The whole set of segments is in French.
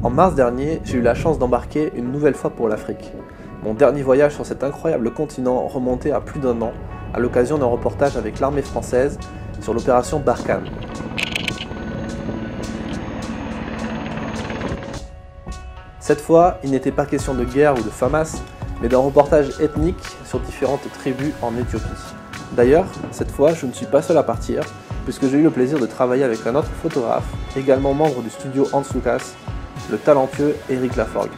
En mars dernier, j'ai eu la chance d'embarquer une nouvelle fois pour l'Afrique. Mon dernier voyage sur cet incroyable continent remontait à plus d'1 an, à l'occasion d'un reportage avec l'armée française sur l'opération Barkhane. Cette fois, il n'était pas question de guerre ou de FAMAS, mais d'un reportage ethnique sur différentes tribus en Éthiopie. D'ailleurs, cette fois, je ne suis pas seul à partir, puisque j'ai eu le plaisir de travailler avec un autre photographe, également membre du studio Hans Lucas, le talentueux Eric Laforgue.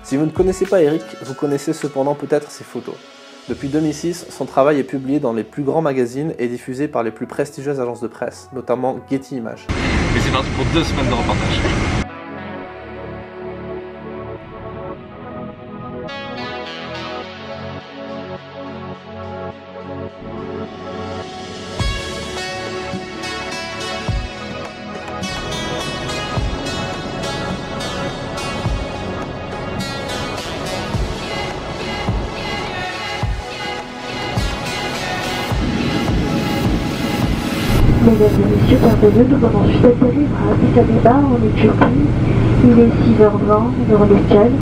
Si vous ne connaissez pas Eric, vous connaissez cependant peut-être ses photos. Depuis 2006, son travail est publié dans les plus grands magazines et diffusé par les plus prestigieuses agences de presse, notamment Getty Images. Et c'est parti pour 2 semaines de reportage. Mesdames et messieurs, bienvenue, nous venons juste d'atterrir à Addis Abeba en Éthiopie. Il est 6h20, heure locale.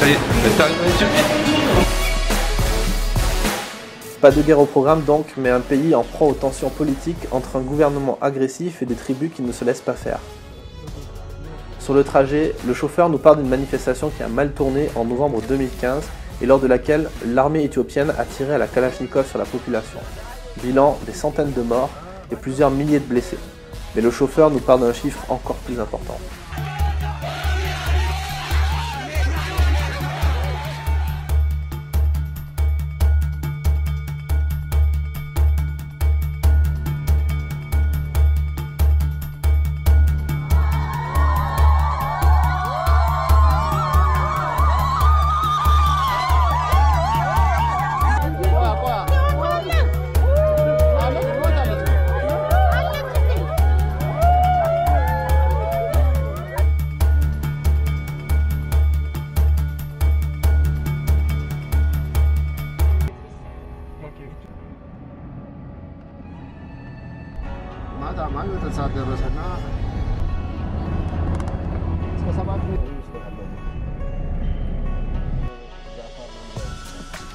Ça y est, c'est arrivé en Éthiopie. Pas de guerre au programme donc, mais un pays en proie aux tensions politiques entre un gouvernement agressif et des tribus qui ne se laissent pas faire. Sur le trajet, le chauffeur nous parle d'une manifestation qui a mal tourné en novembre 2015 et lors de laquelle l'armée éthiopienne a tiré à la Kalachnikov sur la population. Bilan, des centaines de morts et plusieurs milliers de blessés. Mais le chauffeur nous parle d'un chiffre encore plus important.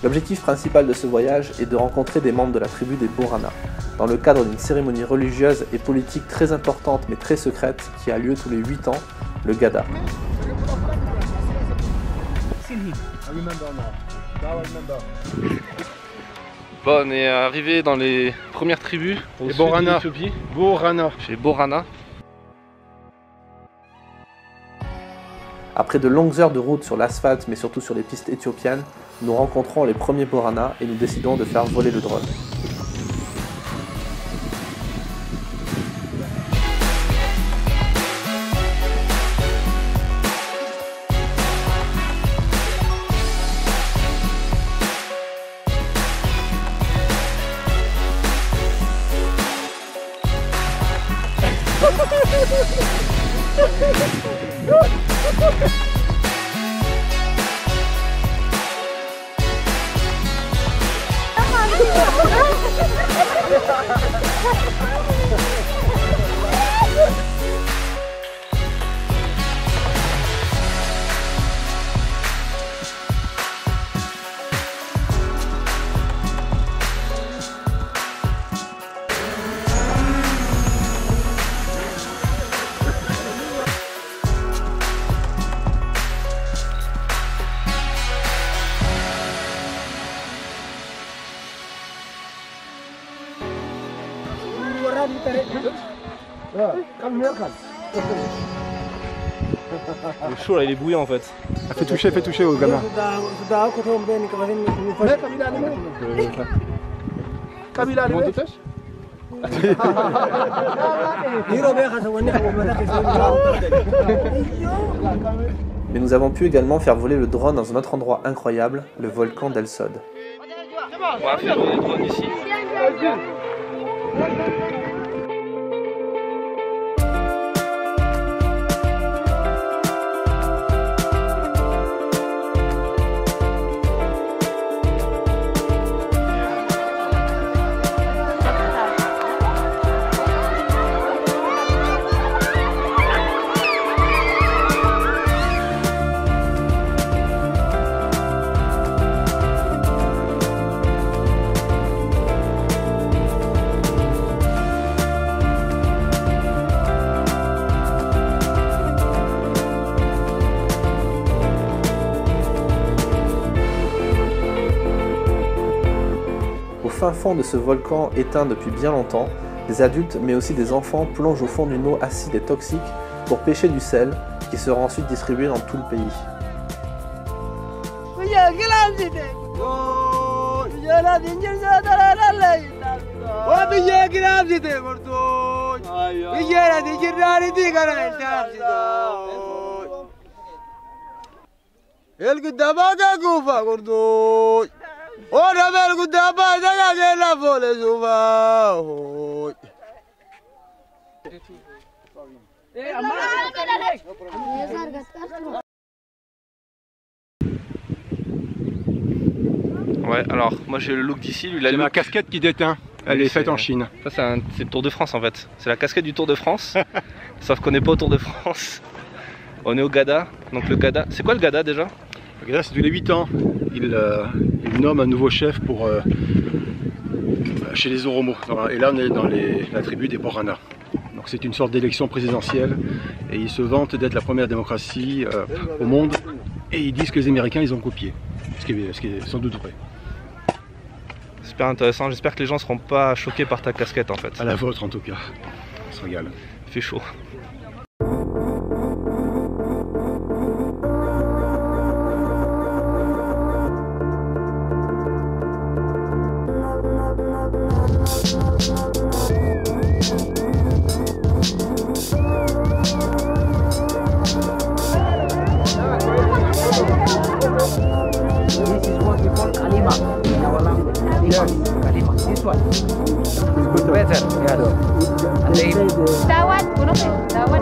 L'objectif principal de ce voyage est de rencontrer des membres de la tribu des Borana, dans le cadre d'une cérémonie religieuse et politique très importante mais très secrète qui a lieu tous les 8 ans, le Gada. Bon, on est arrivé dans les premières tribus au sud de l'Éthiopie. Chez Borana. Après de longues heures de route sur l'asphalte mais surtout sur les pistes éthiopiennes, nous rencontrons les premiers Borana et nous décidons de faire voler le drone. Il est chaud là, il est bouillant en fait. Fais toucher au gamin. Mais nous avons pu également faire voler le drone dans un autre endroit incroyable, le volcan d'El Sod. On va faire voler le drone ici. Au fin fond de ce volcan éteint depuis bien longtemps, des adultes mais aussi des enfants plongent au fond d'une eau acide et toxique pour pêcher du sel qui sera ensuite distribué dans tout le pays. Ouais, alors moi j'ai le look d'ici, lui il a C'est le ma look. casquette qui déteint. Elle est faite en Chine. Ça c'est le Tour de France en fait. C'est la casquette du Tour de France. Sauf qu'on n'est pas au Tour de France. On est au Gada. Donc le Gada, c'est quoi le Gada déjà? Le gars, c'est tous les 8 ans. Il nomme un nouveau chef pour chez les Oromo. Et là on est dans la tribu des Borana. Donc c'est une sorte d'élection présidentielle. Et ils se vantent d'être la première démocratie au monde. Et ils disent que les Américains ils ont copié. Ce qui est sans doute vrai. Super intéressant, j'espère que les gens seront pas choqués par ta casquette en fait. À la vôtre en tout cas. On se régale. Il fait chaud. This one. Better, yeah. And they... Dawat, conoces? Dawat.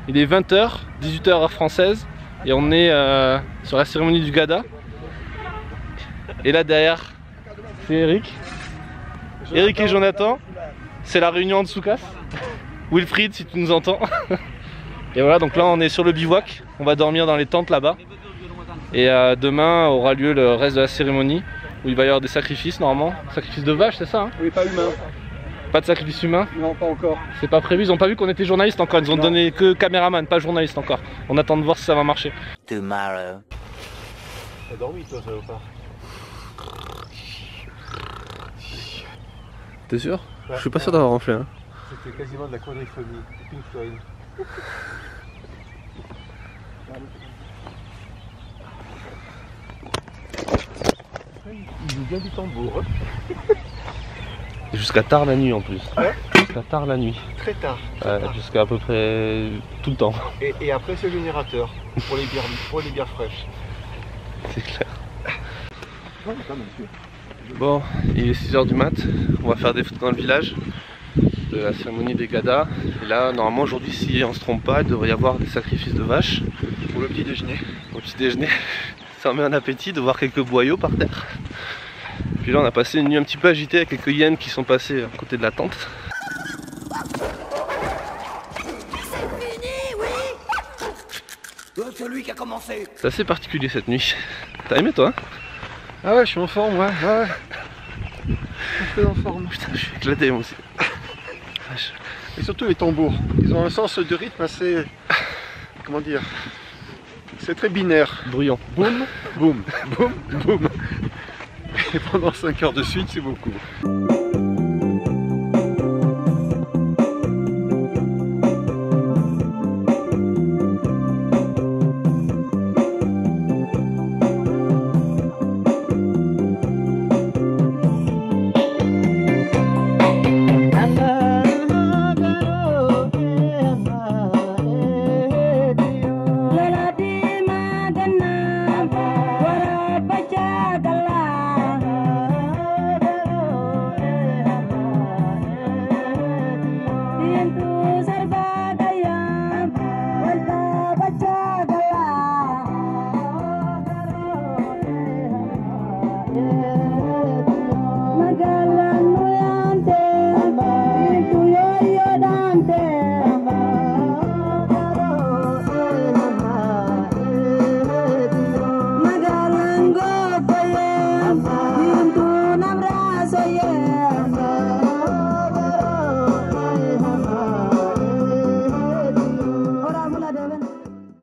Il est 20h, 18h heure française, et on est sur la cérémonie du Gada. Et là derrière, c'est Eric. Eric et Jonathan. C'est la réunion en Soukas. Wilfried, si tu nous entends. Et voilà, donc là on est sur le bivouac. On va dormir dans les tentes là-bas. Et demain aura lieu le reste de la cérémonie, où il va y avoir des sacrifices normalement. Sacrifice de vache, c'est ça hein? Oui, pas humain. Pas de sacrifice humain? Non, pas encore. C'est pas prévu, ils ont pas vu qu'on était journaliste encore, ils nous ont donné que caméraman, pas journaliste encore. On attend de voir si ça va marcher. Tomorrow. T'as dormi toi, ça va pas? T'es sûr? Je suis pas sûr d'avoir enflé. Hein. C'était quasiment de la quadriphonie. Pink Floyd. Il joue bien du tambour. Jusqu'à tard la nuit en plus. Ouais. Jusqu'à tard la nuit. Très tard. Jusqu'à à peu près tout le temps. Et après c'est le générateur pour les bières fraîches. C'est clair. Bon, il est 6h du mat. On va faire des photos dans le village de la cérémonie des Gada. Et là, normalement aujourd'hui, si on se trompe pas, il devrait y avoir des sacrifices de vaches. Pour le petit déjeuner. Au petit déjeuner. Ça en met un appétit de voir quelques boyaux par terre. Puis là on a passé une nuit un petit peu agitée avec quelques hyènes qui sont passées à côté de la tente. C'est lui qui a commencé. C'est assez particulier cette nuit. T'as aimé toi? Ah ouais, je suis en forme, ouais. Je suis en forme. Putain, je suis éclaté moi aussi. Et surtout les tambours. Ils ont un sens de rythme assez... Comment dire? C'est très binaire. Bruyant. Boum, boum, boum, boum. Et pendant 5 heures de suite, c'est beaucoup.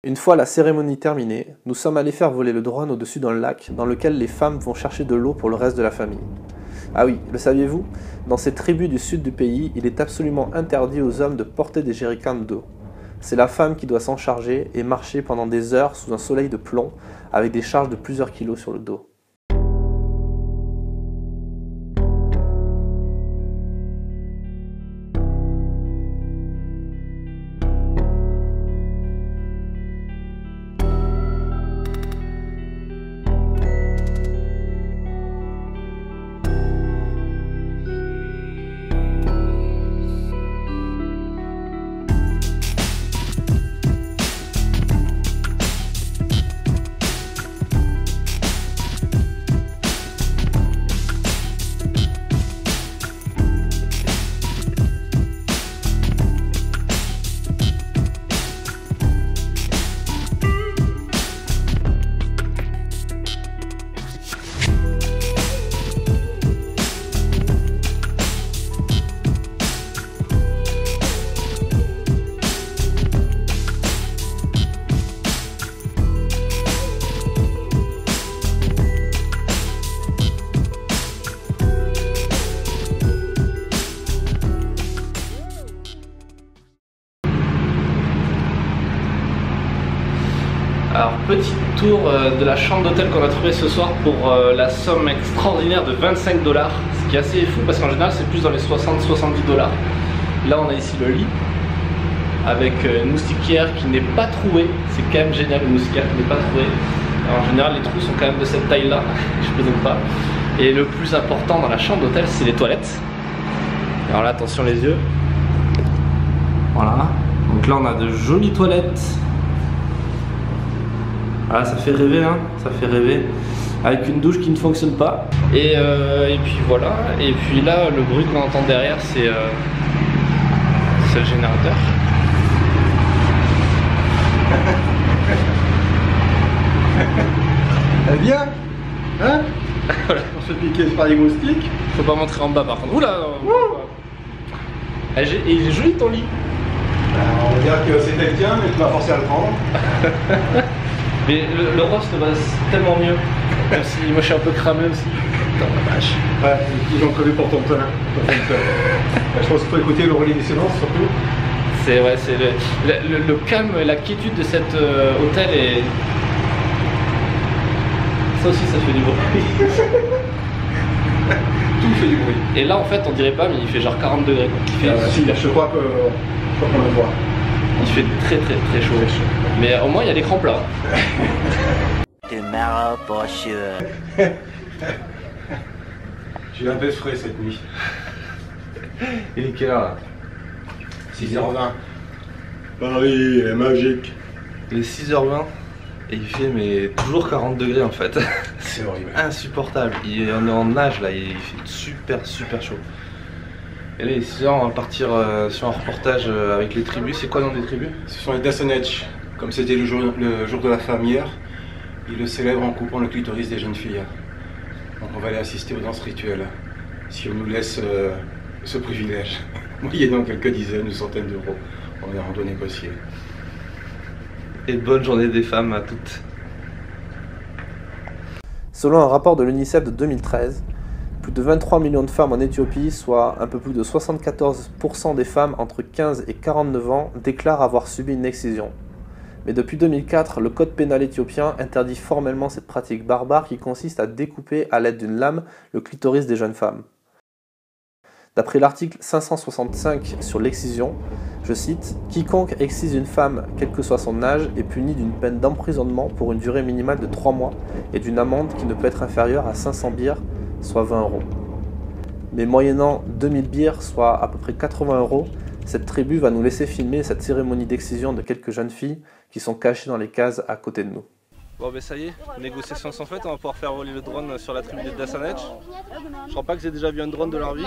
Une fois la cérémonie terminée, nous sommes allés faire voler le drone au-dessus d'un lac dans lequel les femmes vont chercher de l'eau pour le reste de la famille. Ah oui, le saviez-vous? Dans ces tribus du sud du pays, il est absolument interdit aux hommes de porter des jerrycans d'eau. C'est la femme qui doit s'en charger et marcher pendant des heures sous un soleil de plomb avec des charges de plusieurs kilos sur le dos. Alors petit tour de la chambre d'hôtel qu'on a trouvé ce soir pour la somme extraordinaire de 25 $, ce qui est assez fou parce qu'en général c'est plus dans les 60-70 $. Là on a ici le lit avec une moustiquaire qui n'est pas trouée, c'est quand même génial une moustiquaire qui n'est pas trouée. Alors, en général les trous sont quand même de cette taille là, je plaisante pas. Et le plus important dans la chambre d'hôtel c'est les toilettes. Alors là attention les yeux. Voilà, donc là on a de jolies toilettes. Ah, ça fait rêver, hein, ça fait rêver. Avec une douche qui ne fonctionne pas. Et puis voilà. Et puis là, le bruit qu'on entend derrière, c'est le générateur. Elle vient, hein? Voilà. On se piquer par les moustiques. Faut pas montrer en bas par contre. Oula! Il est joli ton lit. On va dire que c'était le tien, mais tu m'as forcé à le prendre. Mais le roast va tellement mieux. Même si moi je suis un peu cramé aussi. Putain la vache. Ouais, ils ont prévu pour ton tonne. Je pense qu'il faut écouter le relais des silences surtout. C'est ouais, c'est le calme et la quiétude de cet hôtel et ça aussi ça fait du bruit. Tout fait du bruit. Et là en fait on dirait pas mais il fait genre 40 degrés. Il fait super je crois qu'on le voit. Il fait très chaud. Mais au moins il y a l'écran plat. Tomorrow for sure. J'ai eu un peu frais cette nuit. Il est quelle heure là? 6h20. Paris est magique. Il est 6h20 et il fait mais toujours 40 degrés en fait. C'est horrible. Insupportable. Il est en nage là, il fait super chaud. Et là, ici, on va partir sur un reportage avec les tribus. C'est quoi le nom des tribus? Ce sont les Dassanetch. Comme c'était le jour de la femme hier, ils le célèbrent en coupant le clitoris des jeunes filles. Donc on va aller assister aux danses rituelles, si on nous laisse ce privilège, moyennant quelques dizaines ou centaines d'euros. On est en randonnée négociée. Et bonne journée des femmes à toutes. Selon un rapport de l'UNICEF de 2013, plus de 23 millions de femmes en Éthiopie, soit un peu plus de 74% des femmes entre 15 et 49 ans, déclarent avoir subi une excision. Mais depuis 2004, le code pénal éthiopien interdit formellement cette pratique barbare qui consiste à découper à l'aide d'une lame le clitoris des jeunes femmes. D'après l'article 565 sur l'excision, je cite « Quiconque excise une femme, quel que soit son âge, est puni d'une peine d'emprisonnement pour une durée minimale de 3 mois et d'une amende qui ne peut être inférieure à 500 birrs, soit 20 €. Mais moyennant 2000 birrs, soit à peu près 80 €, cette tribu va nous laisser filmer cette cérémonie d'excision de quelques jeunes filles qui sont cachées dans les cases à côté de nous. Bon ben ça y est, négociations sont faites, on va pouvoir faire voler le drone sur la tribu des Dassanetch. Je crois pas que j'ai déjà vu un drone de leur vie.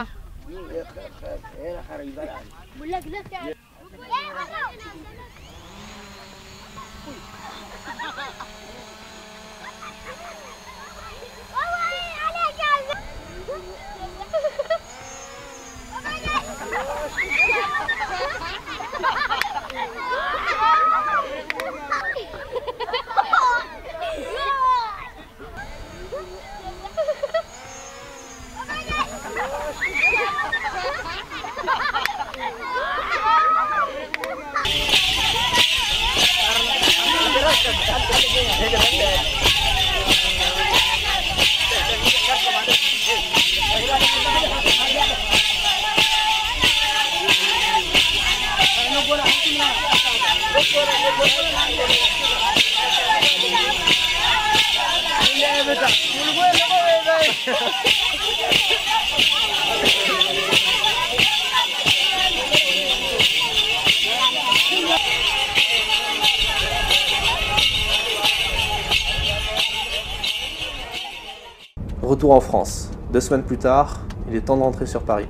Retour en France. 2 semaines plus tard, il est temps de rentrer sur Paris.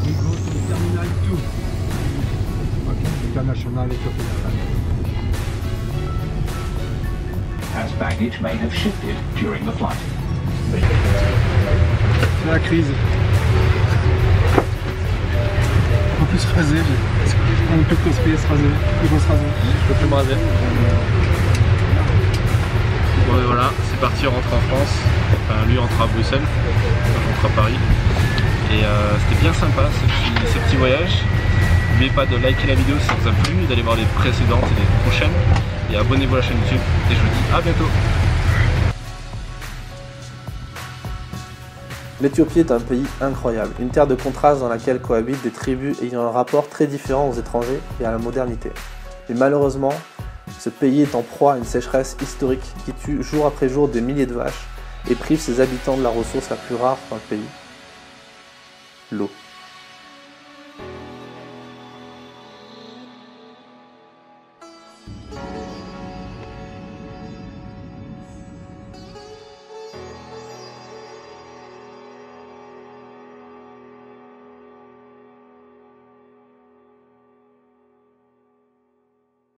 We go to the Terminal 2. Okay, International Ethiopian Airlines. As baggage may have shifted during the flight. C'est la crise. On peut se raser. On peut cosplayer, se raser. Ils vont se raser. Je peux plus me raser. Bon et voilà, c'est parti, on rentre en France. Enfin lui rentre à Bruxelles, moi je rentre à Paris. Et c'était bien sympa ce petit voyage. N'oubliez pas de liker la vidéo si ça vous a plu, d'aller voir les précédentes et les prochaines. Et abonnez-vous à la chaîne YouTube. Et je vous dis à bientôt. L'Éthiopie est un pays incroyable, une terre de contraste dans laquelle cohabitent des tribus ayant un rapport très différent aux étrangers et à la modernité. Mais malheureusement, ce pays est en proie à une sécheresse historique qui tue jour après jour des milliers de vaches et prive ses habitants de la ressource la plus rare dans le pays, l'eau.